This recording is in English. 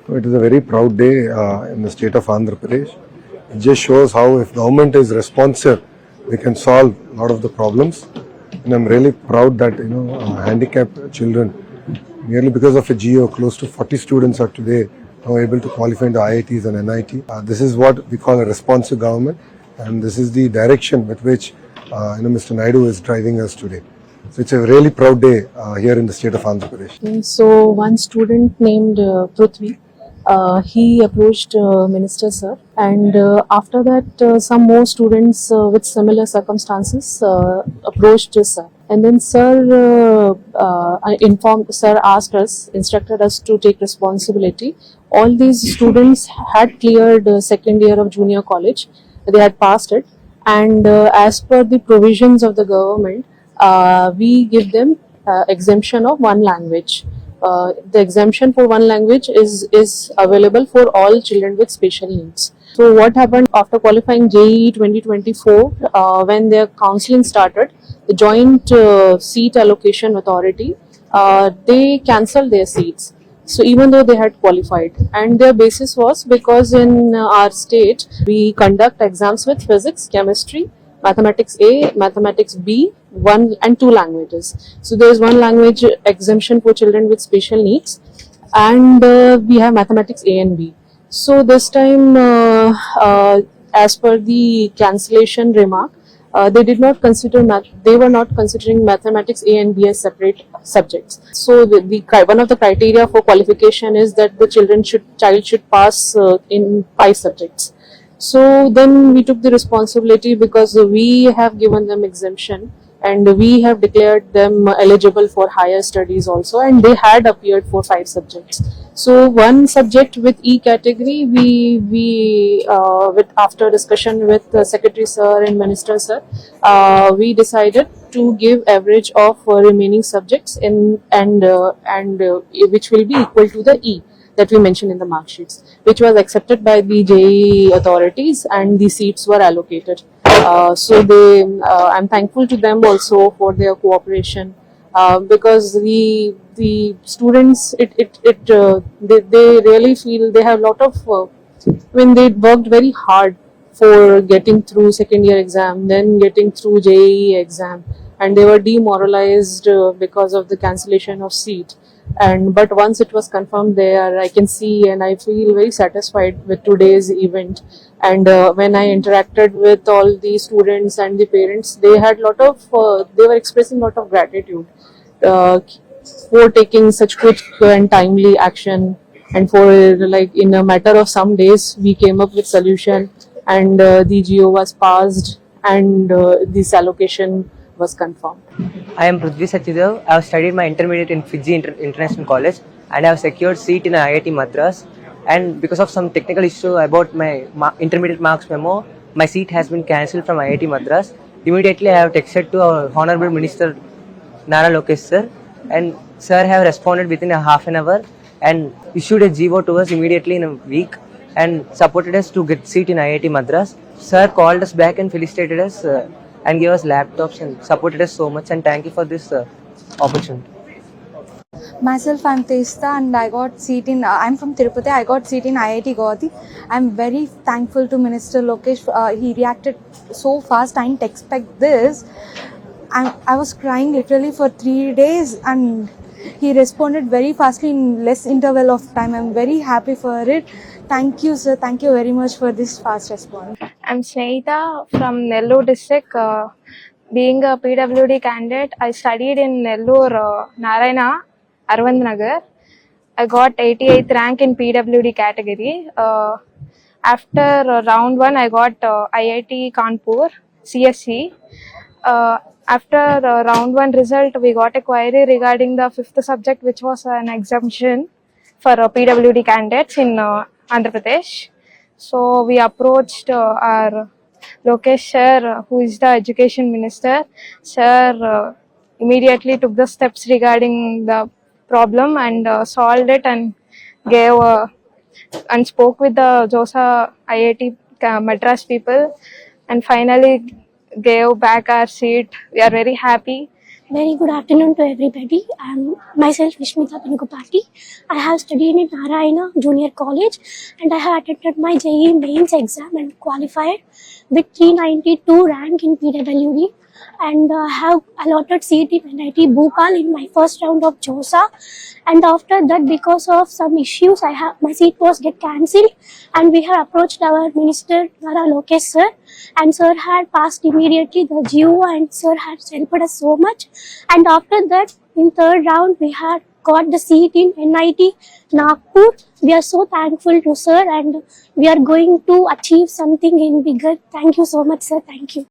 So it is a very proud day in the state of Andhra Pradesh. It just shows how if government is responsive, we can solve a lot of the problems. And I'm really proud that handicapped children, merely because of a GO, close to 40 students are today now able to qualify into IITs and NIT. This is what we call a responsive government, and this is the direction with which Mr. Naidu is driving us today. So it's a really proud day here in the state of Andhra Pradesh. So one student named Prithvi, he approached Minister Sir, and after that some more students with similar circumstances approached Sir. And then Sir asked us, instructed us to take responsibility. All these students had cleared second year of junior college. They had passed it, and as per the provisions of the government, we give them exemption of one language. The exemption for one language is available for all children with special needs. So what happened after qualifying JEE 2024, when their counselling started, the Joint Seat Allocation Authority, they cancelled their seats. So even though they had qualified, and their basis was because in our state we conduct exams with physics, chemistry, mathematics A, mathematics B, 1 and 2 languages. So there is one language exemption for children with special needs, and we have mathematics A and B. So this time, as per the cancellation remark, they did not consider they were not considering mathematics A and B as separate subjects. So one of the criteria for qualification is that the child should pass in 5 subjects. So then we took the responsibility, because we have given them exemption and we have declared them eligible for higher studies also, and they had appeared for 5 subjects. So one subject with E category, we after discussion with Secretary Sir and Minister Sir, we decided to give average of remaining subjects and which will be equal to the E that we mentioned in the mark sheets, which was accepted by the JEE authorities, and the seats were allocated. I'm thankful to them also for their cooperation, because the students, they really feel they have a lot of, when they worked very hard for getting through second year exam, then getting through JEE exam, and they were demoralized because of the cancellation of seat. But once it was confirmed there, I can see and I feel very satisfied with today's event. And when I interacted with all the students and the parents, they had they were expressing a lot of gratitude for taking such quick and timely action, and for in a matter of some days we came up with solution, and the GO was passed, and this allocation was confirmed. I am Prithvi Sachidev. I have studied my intermediate in Fiji International College, and I have secured seat in IIT Madras. And because of some technical issue about my intermediate marks memo, my seat has been cancelled from IIT Madras. Immediately I have texted to our Honorable Minister Nara Lokesh Sir, and Sir have responded within a half an hour and issued a GO to us immediately in a week and supported us to get seat in IIT Madras. Sir called us back and felicitated us and gave us laptops and supported us so much, and thank you for this opportunity. Myself, I'm Testa, and I got seat in, I'm from Tirupati, I got seat in IIT Guwahati. I'm very thankful to Minister Lokesh. He reacted so fast, I didn't expect this. I was crying literally for 3 days, and he responded very fastly in less interval of time. I'm very happy for it. Thank you, sir. Thank you very much for this fast response. I'm Snehita from Nellore district. Being a PWD candidate, I studied in Nellore, Narayana, Arvind Nagar. I got 88th rank in PWD category. After round 1, I got IIT Kanpur, CSE. After round 1 result, we got a query regarding the 5th subject, which was an exemption for PWD candidates in Andhra Pradesh. So we approached our Lokesh Sir, who is the Education Minister. Sir immediately took the steps regarding the problem and solved it, and gave and spoke with the JOSA IIT Madras people, and finally gave back our seat. We are very happy. Very good afternoon to everybody. I'm myself Vishmita Panukupati. I have studied in Narayana Junior College and I have attended my JEE mains exam and qualified with 392 rank in PWD, and have allotted seat in NIT Bhopal in my first round of JOSA, and after that because of some issues my seat was get cancelled, and we have approached our minister Nara Lokesh sir, and sir had passed immediately the GO, and sir has helped us so much. And after that, in third round, we had got the seat in NIT Nagpur. We are so thankful to sir, and we are going to achieve something in bigger. Thank you so much, sir. Thank you.